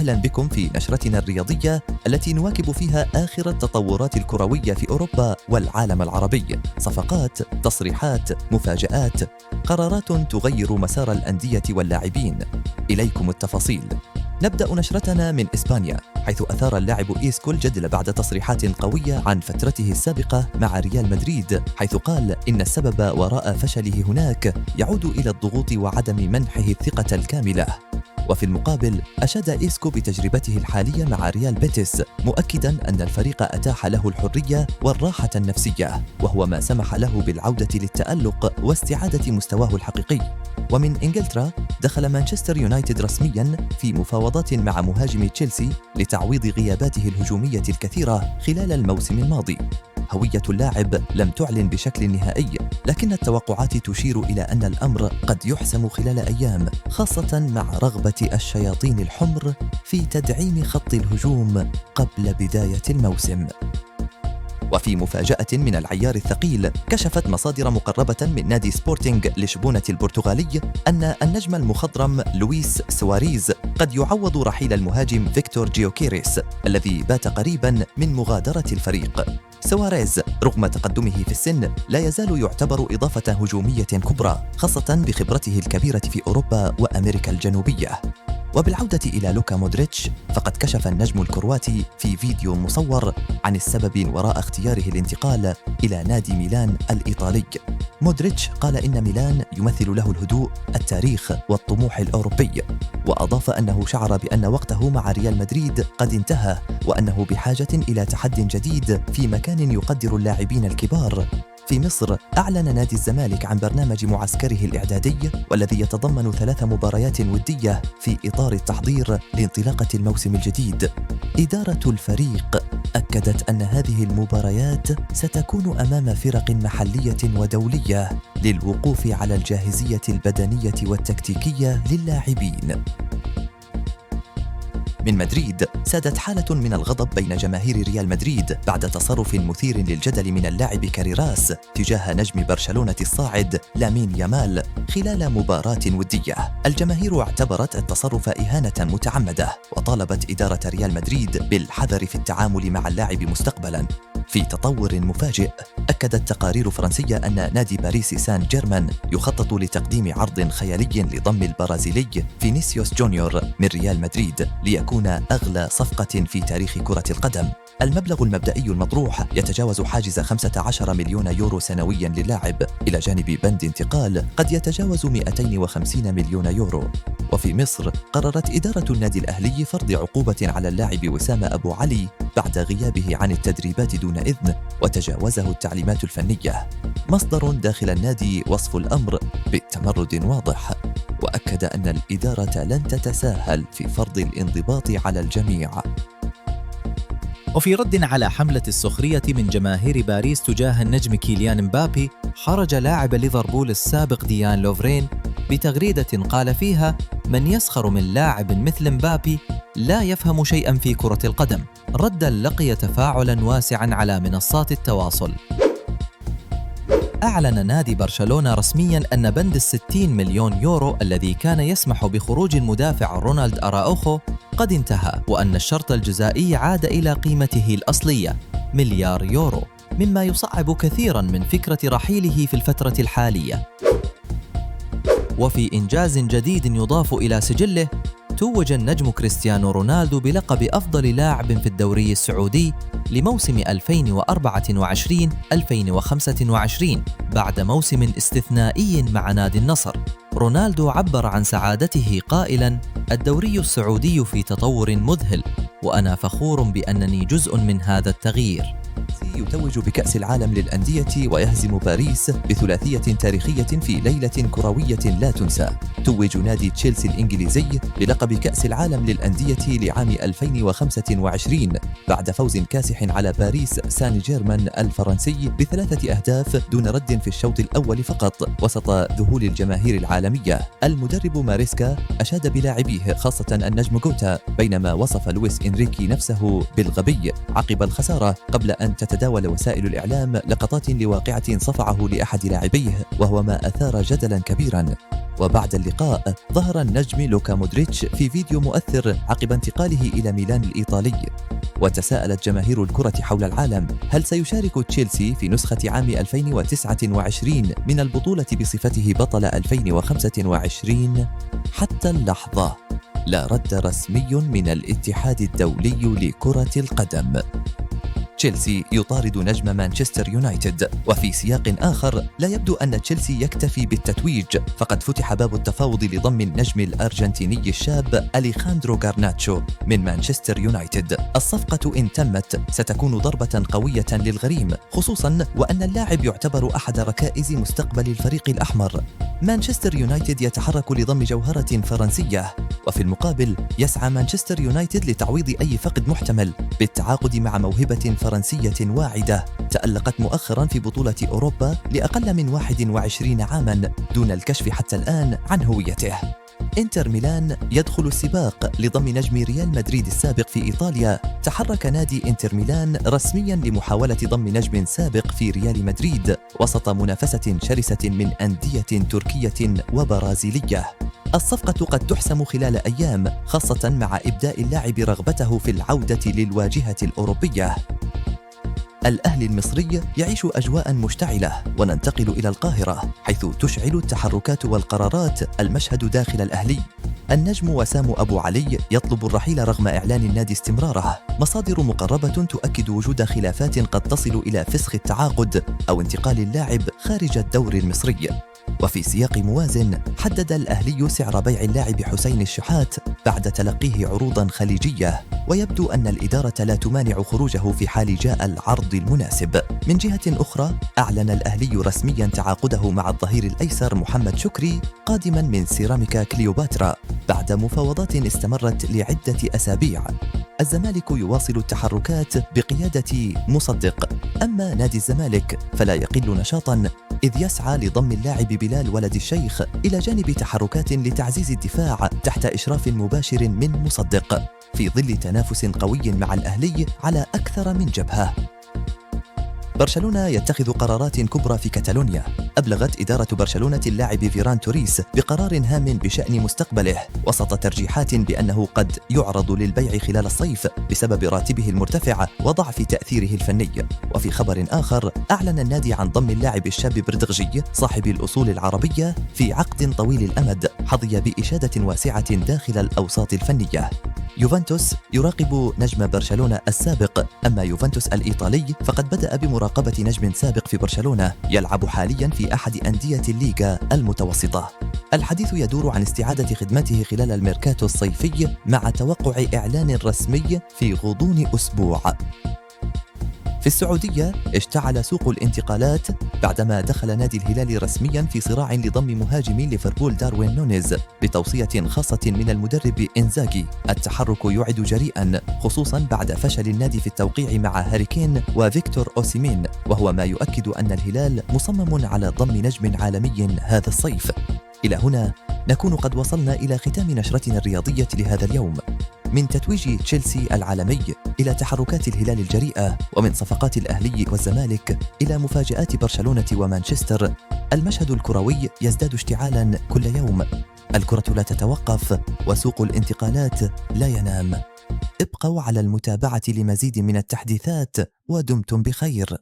أهلا بكم في نشرتنا الرياضية التي نواكب فيها آخر التطورات الكروية في أوروبا والعالم العربي. صفقات، تصريحات، مفاجآت، قرارات تغير مسار الأندية واللاعبين. إليكم التفاصيل. نبدأ نشرتنا من إسبانيا، حيث أثار اللاعب إيسكو الجدل بعد تصريحات قوية عن فترته السابقة مع ريال مدريد، حيث قال إن السبب وراء فشله هناك يعود إلى الضغوط وعدم منحه الثقة الكاملة. وفي المقابل أشاد إيسكو بتجربته الحالية مع ريال بيتيس، مؤكداً أن الفريق أتاح له الحرية والراحة النفسية، وهو ما سمح له بالعودة للتألق واستعادة مستواه الحقيقي. ومن إنجلترا، دخل مانشستر يونايتد رسمياً في مفاوضات مع مهاجم تشيلسي لتعويض غياباته الهجومية الكثيرة خلال الموسم الماضي. هوية اللاعب لم تعلن بشكل نهائي، لكن التوقعات تشير إلى أن الأمر قد يحسم خلال أيام، خاصة مع رغبة الشياطين الحمر في تدعيم خط الهجوم قبل بداية الموسم. وفي مفاجأة من العيار الثقيل، كشفت مصادر مقربة من نادي سبورتينغ لشبونة البرتغالي أن النجم المخضرم لويس سواريز قد يعوض رحيل المهاجم فيكتور جيوكيريس الذي بات قريباً من مغادرة الفريق. سواريز رغم تقدمه في السن لا يزال يعتبر إضافة هجومية كبرى، خاصة بخبرته الكبيرة في أوروبا وأمريكا الجنوبية. وبالعودة إلى لوكا مودريتش، فقد كشف النجم الكرواتي في فيديو مصور عن السبب وراء اختياره الانتقال إلى نادي ميلان الإيطالي. مودريتش قال إن ميلان يمثل له الهدوء، التاريخ والطموح الأوروبي، وأضاف أنه شعر بأن وقته مع ريال مدريد قد انتهى، وأنه بحاجة إلى تحد جديد في مكان يقدر اللاعبين الكبار. في مصر، أعلن نادي الزمالك عن برنامج معسكره الإعدادي، والذي يتضمن 3 مباريات ودية في إطار التحضير لانطلاقة الموسم الجديد. إدارة الفريق أكدت أن هذه المباريات ستكون أمام فرق محلية ودولية للوقوف على الجاهزية البدنية والتكتيكية للاعبين. من مدريد، سادت حالة من الغضب بين جماهير ريال مدريد بعد تصرف مثير للجدل من اللاعب كاريراس تجاه نجم برشلونة الصاعد لامين يامال خلال مباراة ودية. الجماهير اعتبرت التصرف إهانة متعمدة، وطالبت إدارة ريال مدريد بالحذر في التعامل مع اللاعب مستقبلاً. في تطور مفاجئ، أكدت تقارير فرنسية أن نادي باريس سان جيرمان يخطط لتقديم عرض خيالي لضم البرازيلي فينيسيوس جونيور من ريال مدريد ليكون أغلى صفقة في تاريخ كرة القدم. المبلغ المبدئي المطروح يتجاوز حاجز 15 مليون يورو سنويا للاعب، إلى جانب بند انتقال قد يتجاوز 250 مليون يورو. وفي مصر، قررت إدارة النادي الأهلي فرض عقوبة على اللاعب وسام أبو علي بعد غيابه عن التدريبات دون إذن، وتجاوزه التعليمات الفنية. مصدر داخل النادي وصف الأمر بتمرد واضح، وأكد أن الإدارة لن تتساهل في فرض الانضباط على الجميع. وفي رد على حملة السخرية من جماهير باريس تجاه النجم كيليان مبابي، خرج لاعب ليفربول السابق ديان لوفرين بتغريدة قال فيها: من يسخر من لاعب مثل مبابي لا يفهم شيئا في كرة القدم. ردا لقي تفاعلا واسعا على منصات التواصل. أعلن نادي برشلونة رسمياً أن بند 60 مليون يورو الذي كان يسمح بخروج المدافع رونالد أراوخو قد انتهى، وأن الشرط الجزائي عاد إلى قيمته الأصلية مليار يورو، مما يصعب كثيراً من فكرة رحيله في الفترة الحالية. وفي إنجاز جديد يضاف إلى سجله، توج النجم كريستيانو رونالدو بلقب أفضل لاعب في الدوري السعودي لموسم 2024-2025 بعد موسم استثنائي مع نادي النصر. رونالدو عبر عن سعادته قائلاً: الدوري السعودي في تطور مذهل، وأنا فخور بأنني جزء من هذا التغيير. يتوج بكأس العالم للأندية ويهزم باريس بثلاثية تاريخية في ليلة كروية لا تنسى. توج نادي تشيلسي الإنجليزي بلقب كأس العالم للأندية لعام 2025 بعد فوز كاسح على باريس سان جيرمان الفرنسي ب3 أهداف دون رد في الشوط الأول فقط، وسط ذهول الجماهير العالمية. المدرب ماريسكا أشاد بلاعبيه، خاصة النجم غوتا، بينما وصف لويس إنريكي نفسه بالغبي عقب الخسارة، قبل أن تتداول وسائل الإعلام لقطات لواقعة صفعه لأحد لاعبيه، وهو ما أثار جدلا كبيرا. وبعد اللقاء ظهر النجم لوكا مودريتش في فيديو مؤثر عقب انتقاله إلى ميلان الإيطالي. وتساءلت جماهير الكرة حول العالم: هل سيشارك تشيلسي في نسخة عام 2029 من البطولة بصفته بطل 2025؟ حتى اللحظة لا رد رسمي من الاتحاد الدولي لكرة القدم. تشيلسي يطارد نجم مانشستر يونايتد، وفي سياق آخر لا يبدو أن تشيلسي يكتفي بالتتويج، فقد فتح باب التفاوض لضم النجم الأرجنتيني الشاب أليخاندرو غارناتشو من مانشستر يونايتد. الصفقة إن تمت ستكون ضربة قوية للغريم، خصوصا وأن اللاعب يعتبر أحد ركائز مستقبل الفريق الأحمر. مانشستر يونايتد يتحرك لضم جوهرة فرنسية، وفي المقابل يسعى مانشستر يونايتد لتعويض أي فقد محتمل بالتعاقد مع موهبة فرنسية واعدة تألقت مؤخرا في بطولة أوروبا لأقل من 21 عاما دون الكشف حتى الآن عن هويته. إنتر ميلان يدخل السباق لضم نجم ريال مدريد السابق في إيطاليا. تحرك نادي إنتر ميلان رسميا لمحاولة ضم نجم سابق في ريال مدريد وسط منافسة شرسة من أندية تركية وبرازيلية. الصفقة قد تحسم خلال أيام، خاصة مع إبداء اللاعب رغبته في العودة للواجهة الأوروبية. الأهلي المصري يعيش أجواء مشتعلة، وننتقل إلى القاهرة حيث تشعل التحركات والقرارات المشهد داخل الأهلي. النجم وسام أبو علي يطلب الرحيل رغم إعلان النادي استمراره. مصادر مقربة تؤكد وجود خلافات قد تصل إلى فسخ التعاقد أو انتقال اللاعب خارج الدوري المصري. وفي سياق موازن حدد الأهلي سعر بيع اللاعب حسين الشحات بعد تلقيه عروضا خليجية، ويبدو أن الإدارة لا تمانع خروجه في حال جاء العرض المناسب. من جهة أخرى أعلن الأهلي رسميا تعاقده مع الظهير الأيسر محمد شكري قادما من سيراميكا كليوباترا بعد مفاوضات استمرت لعدة أسابيع. الزمالك يواصل التحركات بقيادة مصدق، أما نادي الزمالك فلا يقل نشاطا إذ يسعى لضم اللاعب بلال ولد الشيخ إلى جانب تحركات لتعزيز الدفاع تحت إشراف مباشر من مصدق في ظل تنافس قوي مع الأهلي على أكثر من جبهة. برشلونة يتخذ قرارات كبرى في كاتالونيا. أبلغت إدارة برشلونة اللاعب فيران توريس بقرار هام بشأن مستقبله وسط ترجيحات بأنه قد يعرض للبيع خلال الصيف بسبب راتبه المرتفع وضعف تأثيره الفني. وفي خبر آخر أعلن النادي عن ضم اللاعب الشاب بردغجي صاحب الأصول العربية في عقد طويل الأمد حظي بإشادة واسعة داخل الأوساط الفنية. يوفنتوس يراقب نجم برشلونة السابق، أما يوفنتوس الإيطالي فقد بدأ بمراقبة نجم سابق في برشلونة يلعب حاليا في أحد أندية الليغا المتوسطة. الحديث يدور عن استعادة خدمته خلال الميركاتو الصيفي مع توقع إعلان رسمي في غضون أسبوع. في السعودية اشتعل سوق الانتقالات بعدما دخل نادي الهلال رسميا في صراع لضم مهاجم ليفربول داروين نونيز بتوصية خاصة من المدرب إنزاغي. التحرك يعد جريئا خصوصا بعد فشل النادي في التوقيع مع هاري كين وفيكتور أوسيمين، وهو ما يؤكد أن الهلال مصمم على ضم نجم عالمي هذا الصيف. إلى هنا نكون قد وصلنا إلى ختام نشرتنا الرياضية لهذا اليوم. من تتويج تشيلسي العالمي إلى تحركات الهلال الجريئة، ومن صفقات الأهلي والزمالك إلى مفاجآت برشلونة ومانشستر، المشهد الكروي يزداد اشتعالا كل يوم. الكرة لا تتوقف وسوق الانتقالات لا ينام. ابقوا على المتابعة لمزيد من التحديثات ودمتم بخير.